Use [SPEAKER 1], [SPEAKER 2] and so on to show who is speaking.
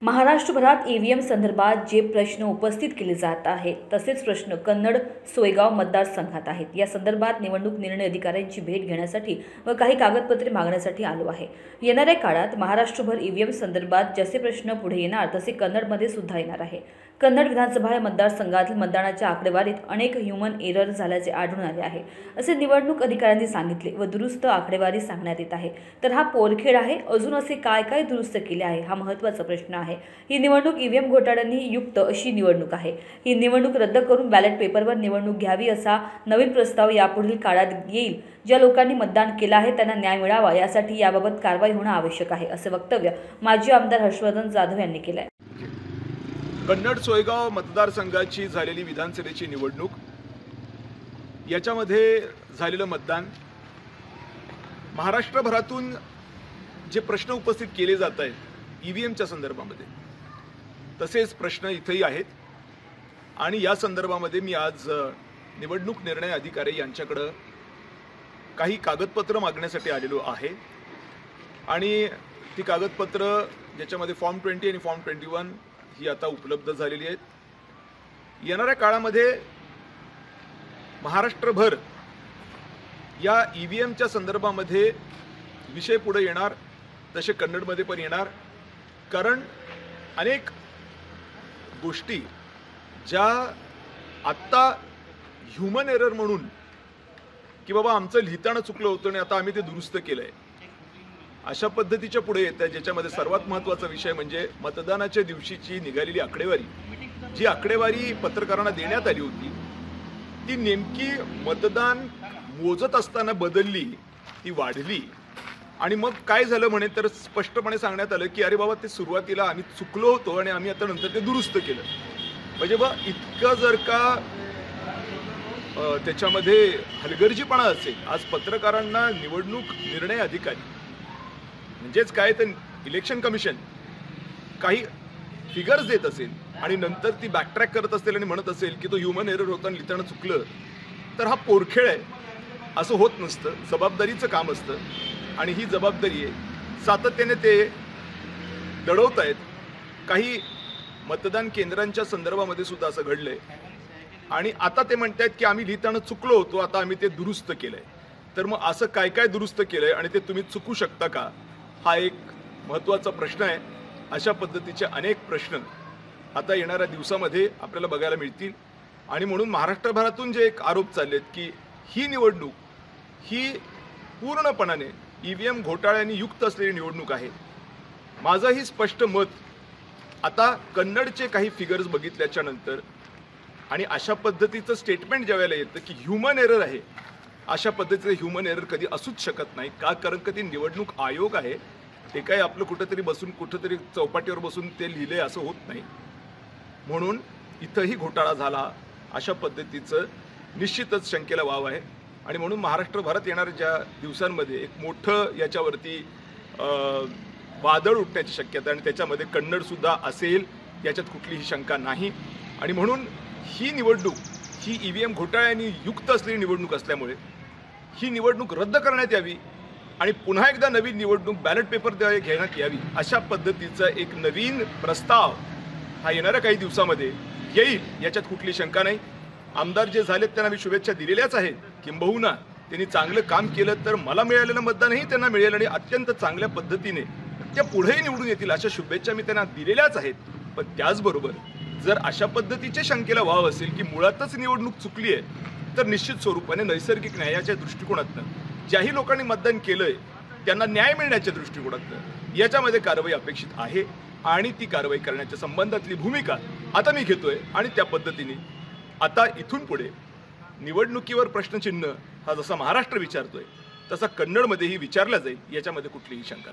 [SPEAKER 1] महाराष्ट्रभरात EVM संदर्भात जे प्रश्न उपस्थित केले जात आहेत तसेच प्रश्न कन्नड सोयगाव मतदारसंघात आहेत। या संदर्भात निवडणूक निर्णय अधिकाऱ्यांची भेट घेण्यासाठी व काही कागदपत्रे मागण्यासाठी आलो आहे। येणाऱ्या काळात महाराष्ट्रभर ईव्हीएम संदर्भात जसे प्रश्न पुढे येणार तसे कन्नडमध्ये सुद्धा येणार आहे। कन्नड विधानसभा मतदारसंघातील मतदानाच्या आकडेवारीत अनेक ह्यूमन एरर झाल्याचे आढळून आले आहे, असे निवडणूक अधिकाऱ्यांनी सांगितले व दुरुस्त आकडेवारी सांगण्यात येत आहे। तर हा पोरखेड आहे, अजून असे काय दुरुस्त केले आहे हा महत्त्वाचा प्रश्न आहे। ही निवडणूक ईव्हीएम घोटाळ्यांनी युक्त अशी निवडणूक आहे। ही निवडणूक रद्द करून बॅलेट पेपरवर निवडणूक घ्यावी असा नवीन प्रस्ताव यापुढील काळात येईल। ज्या लोकांनी मतदान केले आहे त्यांना न्याय मिळावा यासाठी याबाबत कारवाई होणे आवश्यक आहे, असे वक्तव्य माजी आमदार हर्षवर्धन जाधव यांनी केले आहे।
[SPEAKER 2] कन्नड सोयगाव मतदारसंघाची झालेली विधानसभेची निवडणूक याच्यामध्ये झालेलं मतदान महाराष्ट्रभरातून जे प्रश्न उपस्थित केले जात आहेत ईव्हीएमच्या संदर्भामध्ये तसेच प्रश्न इथेही आहेत आणि या संदर्भामध्ये मी आज निवडणूक निर्णय अधिकारी यांच्याकडे काही कागदपत्र मागण्यासाठी आलेलो आहे आणि ती कागदपत्र ज्याच्यामध्ये फॉर्म 20 आणि फॉर्म 21 ही आता उपलब्ध झालेली आहेत। येणाऱ्या काळामध्ये महाराष्ट्रभर या ईव्हीएमच्या संदर्भामध्ये विषय पुढे येणार, तसे कन्नडमध्ये पण येणार, कारण अनेक गोष्टी ज्या आत्ता ह्यूमन एरर म्हणून की बाबा आमचं लिहिताना चुकलं होतं आणि आता आम्ही ते दुरुस्त केलंय अशा पद्धतीच्या पुढे येत आहे। ज्याच्यामध्ये सर्वात महत्त्वाचा विषय म्हणजे मतदानाच्या दिवशीची निघालेली आकडेवारी, जी आकडेवारी पत्रकारांना देण्यात आली होती ती नेमकी मतदान मोजत असताना बदलली, ती वाढली आणि मग काय झालं म्हणे तर स्पष्टपणे सांगण्यात आलं की अरे बाबा ते सुरुवातीला आम्ही चुकलो होतो आणि आम्ही आता नंतर ते दुरुस्त केलं। म्हणजे बा इतकं जर का त्याच्यामध्ये हलगर्जीपणा असेल, आज पत्रकारांना निवडणूक निर्णय अधिकारी म्हणजेच काय तर इलेक्शन कमिशन काही फिगर्स देत असेल आणि नंतर ती बॅकट्रॅक करत असेल आणि म्हणत असेल की तो ह्यूमन एरर होता आणि लिहिताना चुकलं, तर हा पोरखेळ आहे। असं होत नसतं, जबाबदारीचं काम असतं आणि ही जबाबदारी आहे। सातत्याने ते दडवत आहेत। काही मतदान केंद्रांच्या संदर्भामध्ये सुद्धा असं घडलंय आणि आता ते म्हणतात की आम्ही लिहिताना चुकलो होतो, आता आम्ही ते दुरुस्त केलंय। तर मग असं काय दुरुस्त केलंय आणि ते तुम्ही चुकू शकता का, हा एक महत्त्वाचा प्रश्न आहे। अशा पद्धतीचे अनेक प्रश्न आता येणाऱ्या दिवसामध्ये आपल्याला बघायला मिळतील आणि म्हणून महाराष्ट्रभरातून जे एक आरोप चाललेत की ही निवडणूक ही पूर्णपणाने ईव्हीएम घोटाळ्यांनी युक्त असलेली निवडणूक आहे। माझंही स्पष्ट मत आता कन्नडचे काही फिगर्स बघितल्याच्या नंतर आणि अशा पद्धतीचं स्टेटमेंट ज्यावेळेला येतं की ह्यूमन एरर आहे, अशा पद्धतीचं ह्यूमन एरर कधी असूच शकत नाही का, कारण कधी निवडणूक आयोग आहे ते काही आपलं कुठंतरी चौपाटीवर बसून ते लिहिले असं होत नाही। म्हणून इथंही घोटाळा झाला अशा पद्धतीचं निश्चितच शंकेला वाव आहे आणि म्हणून महाराष्ट्रभरात येणाऱ्या ज्या दिवसांमध्ये एक मोठं याच्यावरती वादळ उठण्याची शक्यता आणि त्याच्यामध्ये कन्नडसुद्धा असेल याच्यात कुठलीही शंका नाही। आणि म्हणून ही निवडणूक ही ईव्हीएम घोटाळ्यांनी युक्त असलेली निवडणूक असल्यामुळे ही निवडणूक रद्द करण्यात यावी आणि पुन्हा एकदा नवीन निवडणूक बॅलेट पेपरद्वारे घेण्यात यावी अशा पद्धतीचा एक नवीन प्रस्ताव हा येणाऱ्या काही दिवसामध्ये येईल, याच्यात कुठली शंका नाही। आमदार जे झालेत त्यांना मी शुभेच्छा दिलेल्याच आहेत, किंबहुना त्यांनी चांगलं काम केलं तर मला मिळालेलं मतदानही त्यांना मिळेल आणि अत्यंत चांगल्या पद्धतीने त्या पुढेही निवडून येतील अशा शुभेच्छा मी त्यांना दिलेल्याच आहेत। पण त्याचबरोबर जर अशा पद्धतीचे शंकेला वाव असेल की मुळातच निवडणूक चुकली आहे तर निश्चित स्वरूपाने नैसर्गिक न्यायाच्या दृष्टिकोनातून ज्याही लोकांनी मतदान केलंय त्यांना न्याय मिळण्याच्या दृष्टिकोनातून याच्यामध्ये कारवाई अपेक्षित आहे आणि ती कारवाई करण्याच्या संबंधातली भूमिका आता मी घेतोय आणि त्या पद्धतीने आता इथून पुढे निवडणुकीवर प्रश्नचिन्ह हा जसा महाराष्ट्र विचारतोय तसा कन्नडमध्येही विचारला जाईल, याच्यामध्ये कुठलीही शंका नाही।